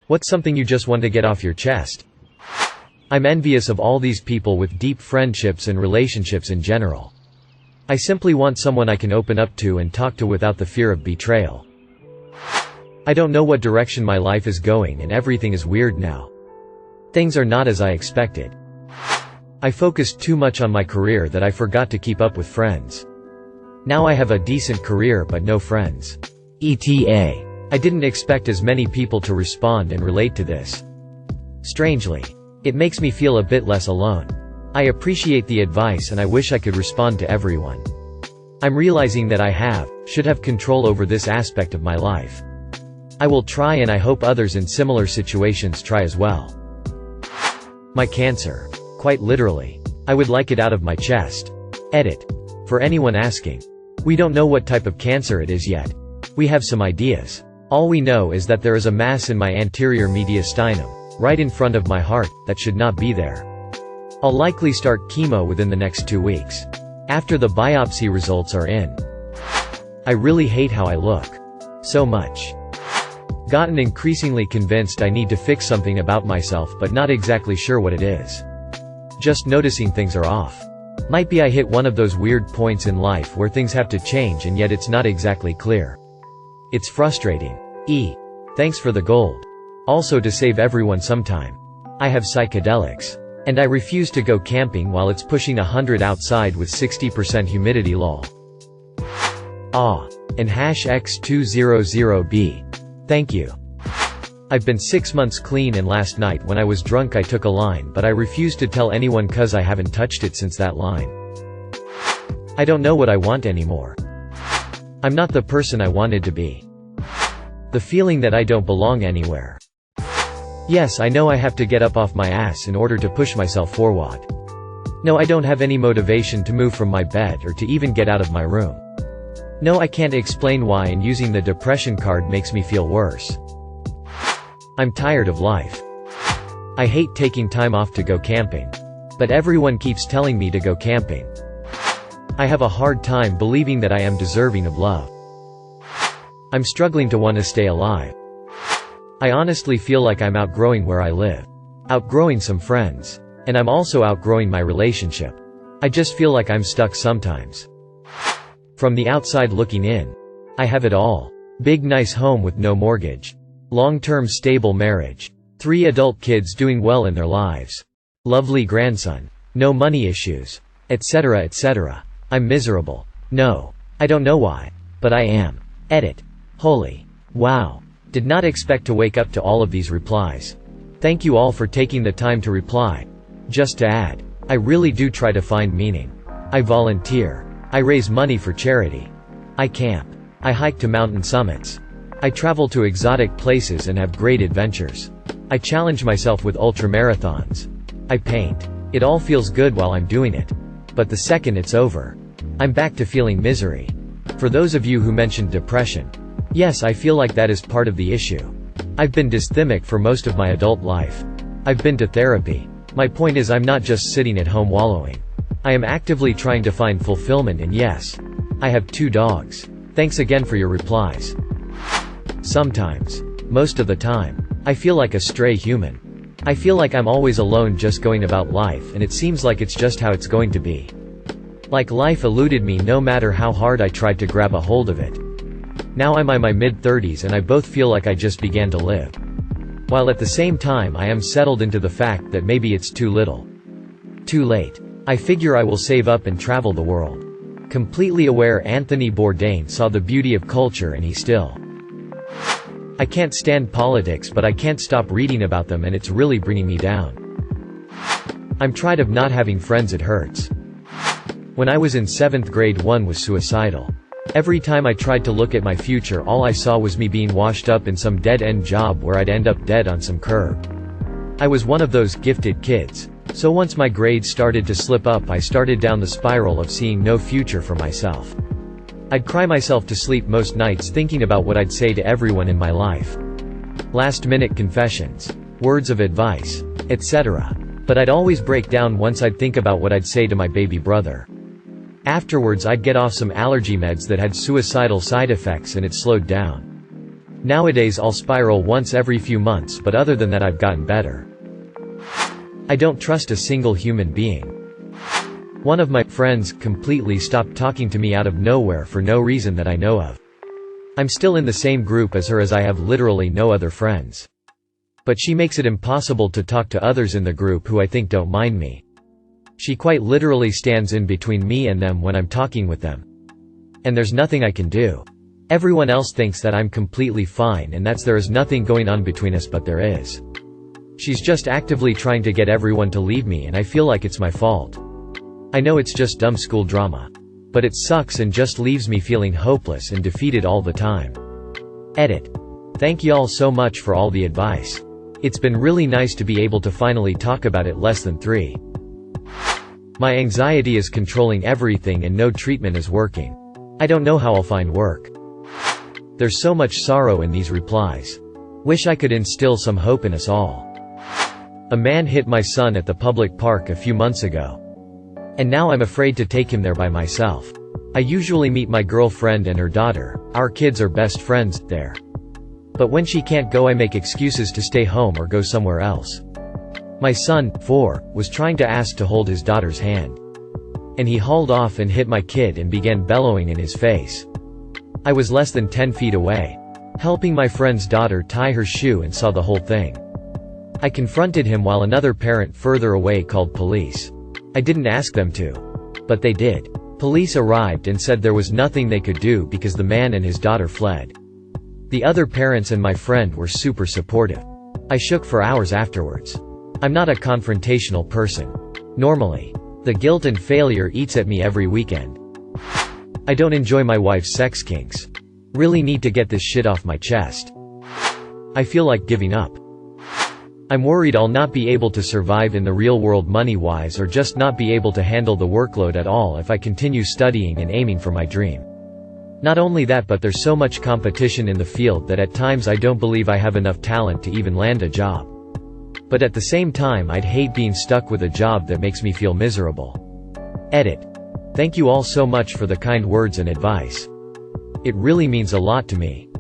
What's something you just want to get off your chest? I'm envious of all these people with deep friendships and relationships in general. I simply want someone I can open up to and talk to without the fear of betrayal. I don't know what direction my life is going and everything is weird now. Things are not as I expected. I focused too much on my career that I forgot to keep up with friends. Now I have a decent career but no friends. ETA. I didn't expect as many people to respond and relate to this. Strangely, it makes me feel a bit less alone. I appreciate the advice and I wish I could respond to everyone. I'm realizing that I should have control over this aspect of my life. I will try and I hope others in similar situations try as well. My cancer. Quite literally. I would like it out of my chest. Edit. For anyone asking. We don't know what type of cancer it is yet. We have some ideas. All we know is that there is a mass in my anterior mediastinum, right in front of my heart, that should not be there. I'll likely start chemo within the next 2 weeks. After the biopsy results are in. I really hate how I look. So much. Gotten increasingly convinced I need to fix something about myself but not exactly sure what it is. Just noticing things are off. Might be I hit one of those weird points in life where things have to change and yet it's not exactly clear. It's frustrating. Thanks for the gold. Also to save everyone some time. I have psychedelics. And I refuse to go camping while it's pushing 100 outside with 60% humidity lol. And #X200B. Thank you. I've been 6 months clean and last night when I was drunk I took a line but I refused to tell anyone cause I haven't touched it since that line. I don't know what I want anymore. I'm not the person I wanted to be. The feeling that I don't belong anywhere. Yes, I know I have to get up off my ass in order to push myself forward. No, I don't have any motivation to move from my bed or to even get out of my room. No, I can't explain why and using the depression card makes me feel worse. I'm tired of life. I hate taking time off to go camping. But everyone keeps telling me to go camping. I have a hard time believing that I am deserving of love. I'm struggling to want to stay alive. I honestly feel like I'm outgrowing where I live. Outgrowing some friends. And I'm also outgrowing my relationship. I just feel like I'm stuck sometimes. From the outside looking in. I have it all. Big nice home with no mortgage. Long-term stable marriage. 3 adult kids doing well in their lives. Lovely grandson. No money issues. Etc. etc. I'm miserable. No. I don't know why. But I am. Edit. Holy. Wow. Did not expect to wake up to all of these replies. Thank you all for taking the time to reply. Just to add. I really do try to find meaning. I volunteer. I raise money for charity. I camp. I hike to mountain summits. I travel to exotic places and have great adventures. I challenge myself with ultramarathons. I paint. It all feels good while I'm doing it. But the second it's over, I'm back to feeling misery. For those of you who mentioned depression, yes, I feel like that is part of the issue. I've been dysthymic for most of my adult life. I've been to therapy. My point is I'm not just sitting at home wallowing. I am actively trying to find fulfillment and yes, I have 2 dogs. Thanks again for your replies. Sometimes, most of the time, I feel like a stray human. I feel like I'm always alone just going about life and it seems like it's just how it's going to be. Like life eluded me no matter how hard I tried to grab a hold of it. Now I'm in my mid-30s and I both feel like I just began to live. While at the same time I am settled into the fact that maybe it's too little. Too late. I figure I will save up and travel the world. Completely aware Anthony Bourdain saw the beauty of culture and he still. I can't stand politics but I can't stop reading about them and it's really bringing me down. I'm tired of not having friends, it hurts. When I was in 7th grade one was suicidal. Every time I tried to look at my future all I saw was me being washed up in some dead-end job where I'd end up dead on some curb. I was one of those gifted kids. So once my grades started to slip up I started down the spiral of seeing no future for myself. I'd cry myself to sleep most nights thinking about what I'd say to everyone in my life. Last-minute confessions. Words of advice. Etc. But I'd always break down once I'd think about what I'd say to my baby brother. Afterwards I'd get off some allergy meds that had suicidal side effects and it slowed down. Nowadays I'll spiral once every few months, but other than that I've gotten better. I don't trust a single human being. One of my friends completely stopped talking to me out of nowhere for no reason that I know of. I'm still in the same group as her, as I have literally no other friends. But she makes it impossible to talk to others in the group who I think don't mind me. She quite literally stands in between me and them when I'm talking with them. And there's nothing I can do. Everyone else thinks that I'm completely fine and that there is nothing going on between us, but there is. She's just actively trying to get everyone to leave me, and I feel like it's my fault. I know it's just dumb school drama. But it sucks and just leaves me feeling hopeless and defeated all the time. Edit. Thank y'all so much for all the advice. It's been really nice to be able to finally talk about it. Less than 3. My anxiety is controlling everything and no treatment is working. I don't know how I'll find work. There's so much sorrow in these replies. Wish I could instill some hope in us all. A man hit my son at the public park a few months ago. And now I'm afraid to take him there by myself. I usually meet my girlfriend and her daughter, our kids are best friends, there. But when she can't go, I make excuses to stay home or go somewhere else. My son, 4, was trying to ask to hold his daughter's hand. And he hauled off and hit my kid and began bellowing in his face. I was less than 10 feet away, helping my friend's daughter tie her shoe, and saw the whole thing. I confronted him while another parent further away called police. I didn't ask them to. But they did. Police arrived and said there was nothing they could do because the man and his daughter fled. The other parents and my friend were super supportive. I shook for hours afterwards. I'm not a confrontational person. Normally. The guilt and failure eats at me every weekend. I don't enjoy my wife's sex kinks. Really need to get this shit off my chest. I feel like giving up. I'm worried I'll not be able to survive in the real world money-wise, or just not be able to handle the workload at all if I continue studying and aiming for my dream. Not only that, but there's so much competition in the field that at times I don't believe I have enough talent to even land a job. But at the same time, I'd hate being stuck with a job that makes me feel miserable. Edit. Thank you all so much for the kind words and advice. It really means a lot to me.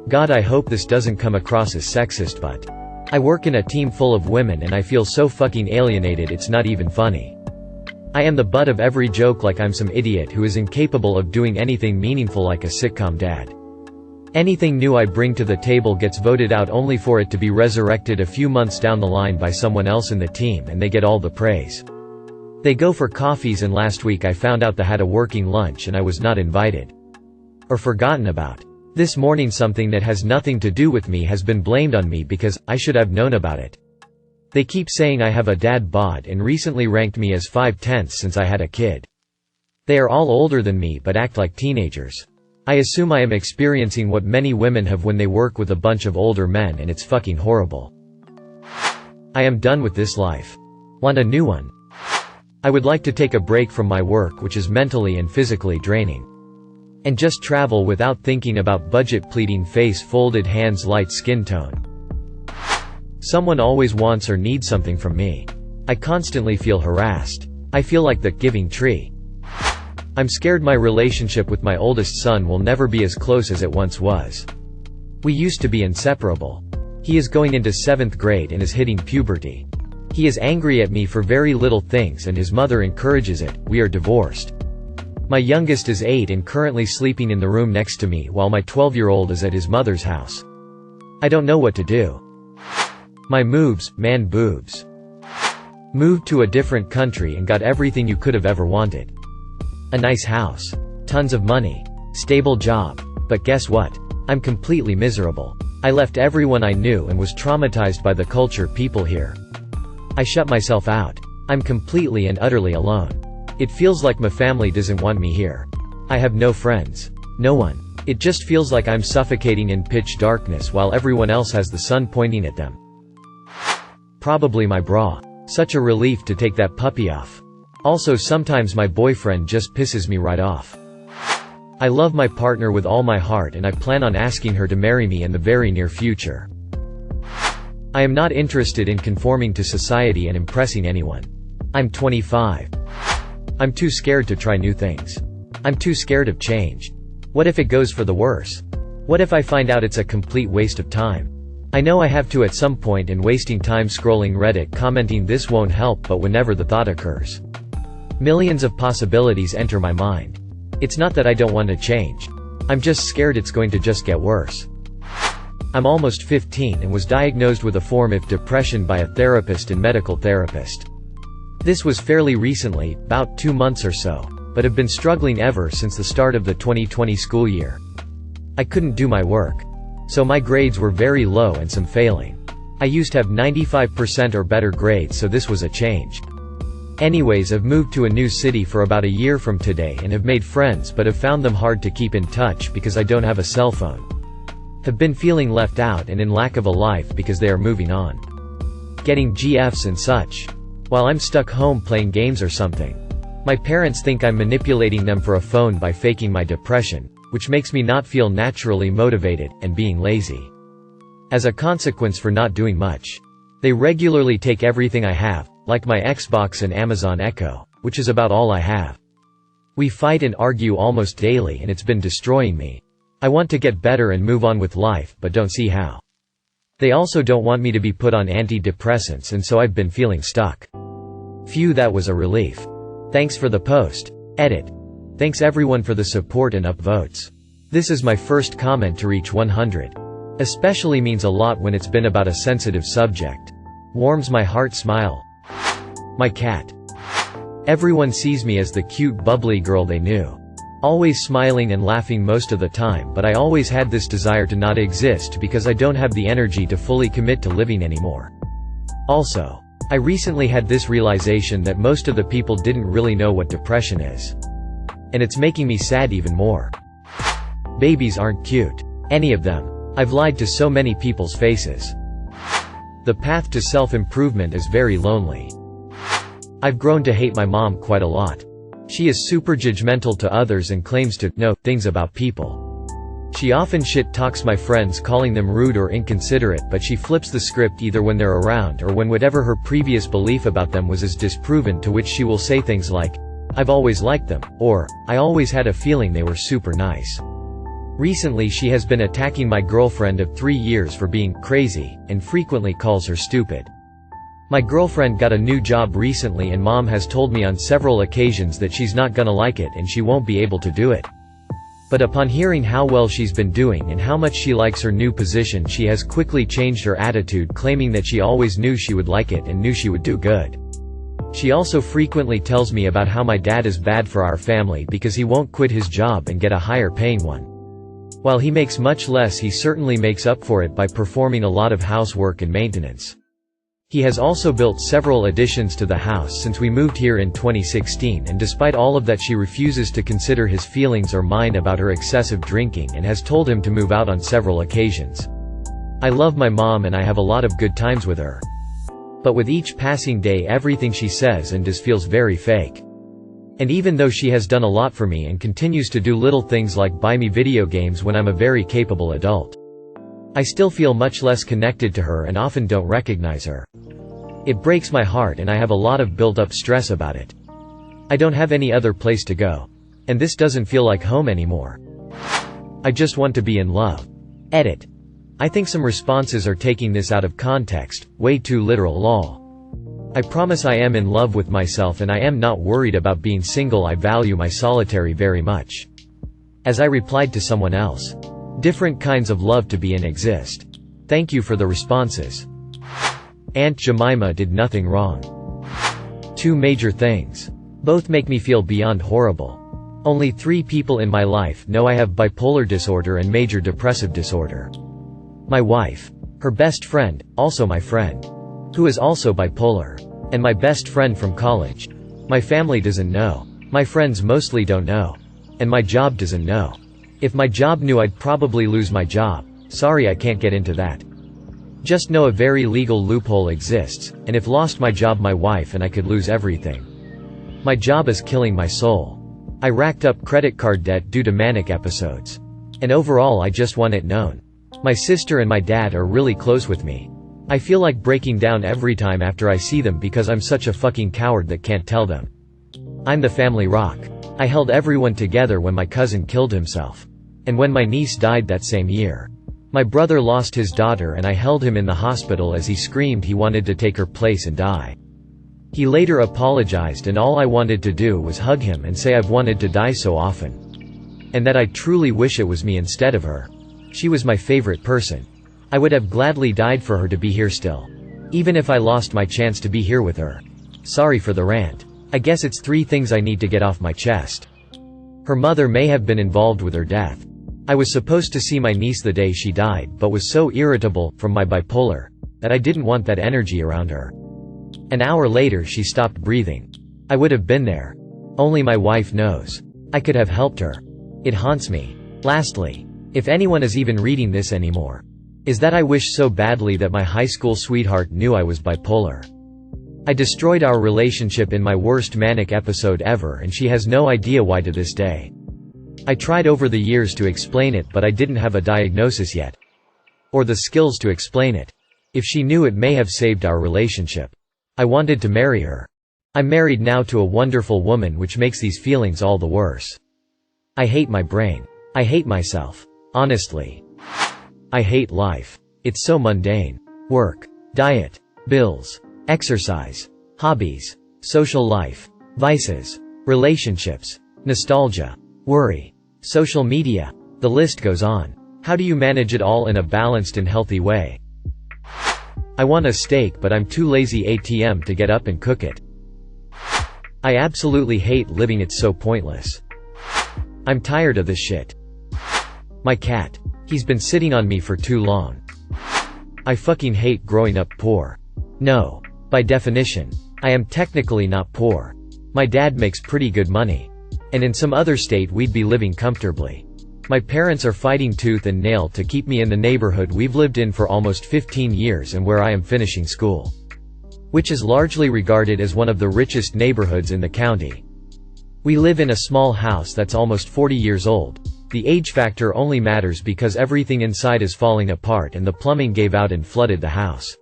God, I hope this doesn't come across as sexist, but I work in a team full of women and I feel so fucking alienated it's not even funny. I am the butt of every joke, like I'm some idiot who is incapable of doing anything meaningful like a sitcom dad. Anything new I bring to the table gets voted out only for it to be resurrected a few months down the line by someone else in the team, and they get all the praise. They go for coffees, and last week I found out they had a working lunch and I was not invited. Or forgotten about. This morning something that has nothing to do with me has been blamed on me because I should have known about it. They keep saying I have a dad bod and recently ranked me as 5/10 since I had a kid. They are all older than me but act like teenagers. I assume I am experiencing what many women have when they work with a bunch of older men, and it's fucking horrible. I am done with this life. Want a new one. I would like to take a break from my work, which is mentally and physically draining. And just travel without thinking about budget, pleading face, folded hands, light skin tone. Someone always wants or needs something from me. I constantly feel harassed. I feel like the giving tree. I'm scared my relationship with my oldest son will never be as close as it once was. We used to be inseparable. He is going into 7th grade and is hitting puberty. He is angry at me for very little things and his mother encourages it. We are divorced. My youngest is 8 and currently sleeping in the room next to me while my 12-year-old is at his mother's house. I don't know what to do. My moves, man boobs. Moved to a different country and got everything you could have ever wanted. A nice house. Tons of money. Stable job. But guess what? I'm completely miserable. I left everyone I knew and was traumatized by the culture, people here. I shut myself out. I'm completely and utterly alone. It feels like my family doesn't want me here. I have no friends. No one. It just feels like I'm suffocating in pitch darkness while everyone else has the sun pointing at them. Probably my bra. Such a relief to take that puppy off. Also, sometimes my boyfriend just pisses me right off. I love my partner with all my heart and I plan on asking her to marry me in the very near future. I am not interested in conforming to society and impressing anyone. I'm 25. I'm too scared to try new things. I'm too scared of change. What if it goes for the worse? What if I find out it's a complete waste of time? I know I have to at some point, and wasting time scrolling Reddit commenting this won't help, but whenever the thought occurs, millions of possibilities enter my mind. It's not that I don't want to change. I'm just scared it's going to just get worse. I'm almost 15 and was diagnosed with a form of depression by a therapist and medical therapist. This was fairly recently, about 2 months or so, but have been struggling ever since the start of the 2020 school year. I couldn't do my work. So my grades were very low and some failing. I used to have 95% or better grades, so this was a change. Anyways, I've moved to a new city for about a year from today and have made friends, but have found them hard to keep in touch because I don't have a cell phone. Have been feeling left out and in lack of a life because they are moving on, getting GFs and such, while I'm stuck home playing games or something. My parents think I'm manipulating them for a phone by faking my depression, which makes me not feel naturally motivated, and being lazy. As a consequence for not doing much, they regularly take everything I have, like my Xbox and Amazon Echo, which is about all I have. We fight and argue almost daily and it's been destroying me. I want to get better and move on with life, but don't see how. They also don't want me to be put on antidepressants, and so I've been feeling stuck. Phew, that was a relief. Thanks for the post. Edit. Thanks everyone for the support and upvotes. This is my first comment to reach 100. Especially means a lot when it's been about a sensitive subject. Warms my heart. Smile. My cat. Everyone sees me as the cute bubbly girl they knew. Always smiling and laughing most of the time, but I always had this desire to not exist because I don't have the energy to fully commit to living anymore. Also, I recently had this realization that most of the people didn't really know what depression is. And it's making me sad even more. Babies aren't cute. Any of them. I've lied to so many people's faces. The path to self-improvement is very lonely. I've grown to hate my mom quite a lot. She is super judgmental to others and claims to know things about people. She often shit-talks my friends, calling them rude or inconsiderate, but she flips the script either when they're around or when whatever her previous belief about them was is disproven, to which she will say things like, "I've always liked them," or, "I always had a feeling they were super nice." Recently she has been attacking my girlfriend of 3 years for being crazy, and frequently calls her stupid. My girlfriend got a new job recently and mom has told me on several occasions that she's not gonna like it and she won't be able to do it. But upon hearing how well she's been doing and how much she likes her new position, she has quickly changed her attitude, claiming that she always knew she would like it and knew she would do good. She also frequently tells me about how my dad is bad for our family because he won't quit his job and get a higher paying one. While he makes much less, he certainly makes up for it by performing a lot of housework and maintenance. He has also built several additions to the house since we moved here in 2016, and despite all of that she refuses to consider his feelings or mine about her excessive drinking and has told him to move out on several occasions. I love my mom and I have a lot of good times with her. But with each passing day everything she says and does feels very fake. And even though she has done a lot for me and continues to do little things like buy me video games when I'm a very capable adult, I still feel much less connected to her and often don't recognize her. It breaks my heart and I have a lot of built-up stress about it. I don't have any other place to go. And this doesn't feel like home anymore. I just want to be in love. Edit. I think some responses are taking this out of context, way too literal. Lol. I promise I am in love with myself and I am not worried about being single. I value my solitary very much. As I replied to someone else. Different kinds of love to be in exist. Thank you for the responses. Aunt Jemima did nothing wrong. 2 major things. Both make me feel beyond horrible. Only 3 people in my life know I have bipolar disorder and major depressive disorder. My wife. Her best friend, also my friend, who is also bipolar. And my best friend from college. My family doesn't know. My friends mostly don't know. And my job doesn't know. If my job knew I'd probably lose my job. Sorry, I can't get into that. Just know a very legal loophole exists, and if lost my job, my wife and I could lose everything. My job is killing my soul. I racked up credit card debt due to manic episodes. And overall I just want it known. My sister and my dad are really close with me. I feel like breaking down every time after I see them because I'm such a fucking coward that can't tell them. I'm the family rock. I held everyone together when my cousin killed himself. And when my niece died that same year. My brother lost his daughter and I held him in the hospital as he screamed he wanted to take her place and die. He later apologized and all I wanted to do was hug him and say I've wanted to die so often. And that I truly wish it was me instead of her. She was my favorite person. I would have gladly died for her to be here still. Even if I lost my chance to be here with her. Sorry for the rant. I guess it's 3 things I need to get off my chest. Her mother may have been involved with her death. I was supposed to see my niece the day she died but was so irritable, from my bipolar, that I didn't want that energy around her. An hour later she stopped breathing. I would have been there. Only my wife knows. I could have helped her. It haunts me. Lastly, if anyone is even reading this anymore, is that I wish so badly that my high school sweetheart knew I was bipolar. I destroyed our relationship in my worst manic episode ever and she has no idea why to this day. I tried over the years to explain it but I didn't have a diagnosis yet. Or the skills to explain it. If she knew, it may have saved our relationship. I wanted to marry her. I'm married now to a wonderful woman, which makes these feelings all the worse. I hate my brain. I hate myself. Honestly. I hate life. It's so mundane. Work. Diet. Bills. Exercise. Hobbies. Social life. Vices. Relationships. Nostalgia. Worry. Social media. The list goes on. How do you manage it all in a balanced and healthy way? I want a steak but I'm too lazy ATM to get up and cook it. I absolutely hate living, it's so pointless. I'm tired of this shit. My cat. He's been sitting on me for too long. I fucking hate growing up poor. No. By definition, I am technically not poor. My dad makes pretty good money. And in some other state we'd be living comfortably. My parents are fighting tooth and nail to keep me in the neighborhood we've lived in for almost 15 years and where I am finishing school. Which is largely regarded as one of the richest neighborhoods in the county. We live in a small house that's almost 40 years old. The age factor only matters because everything inside is falling apart and the plumbing gave out and flooded the house.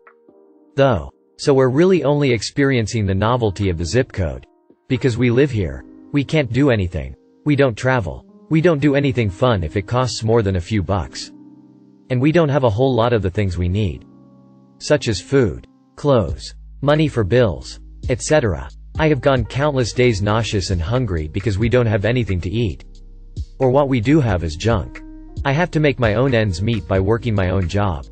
So we're really only experiencing the novelty of the zip code. Because we live here. We can't do anything. We don't travel. We don't do anything fun if it costs more than a few bucks. And we don't have a whole lot of the things we need. Such as food, clothes, money for bills, etc. I have gone countless days nauseous and hungry because we don't have anything to eat. Or what we do have is junk. I have to make my own ends meet by working my own job.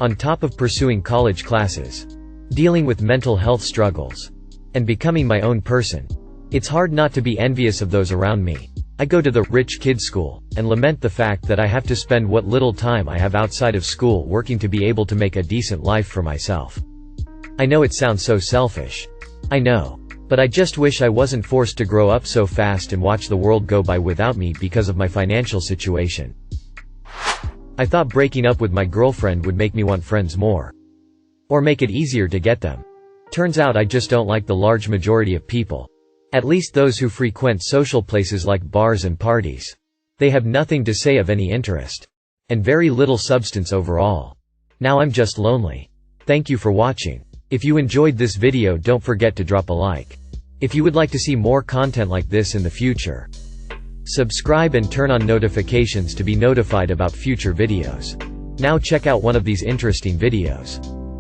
On top of pursuing college classes, dealing with mental health struggles, and becoming my own person. It's hard not to be envious of those around me. I go to the rich kids school, and lament the fact that I have to spend what little time I have outside of school working to be able to make a decent life for myself. I know it sounds so selfish. I know. But I just wish I wasn't forced to grow up so fast and watch the world go by without me because of my financial situation. I thought breaking up with my girlfriend would make me want friends more. Or make it easier to get them. Turns out I just don't like the large majority of people. At least those who frequent social places like bars and parties. They have nothing to say of any interest. And very little substance overall. Now I'm just lonely. Thank you for watching. If you enjoyed this video, don't forget to drop a like. If you would like to see more content like this in the future, subscribe and turn on notifications to be notified about future videos. Now check out one of these interesting videos.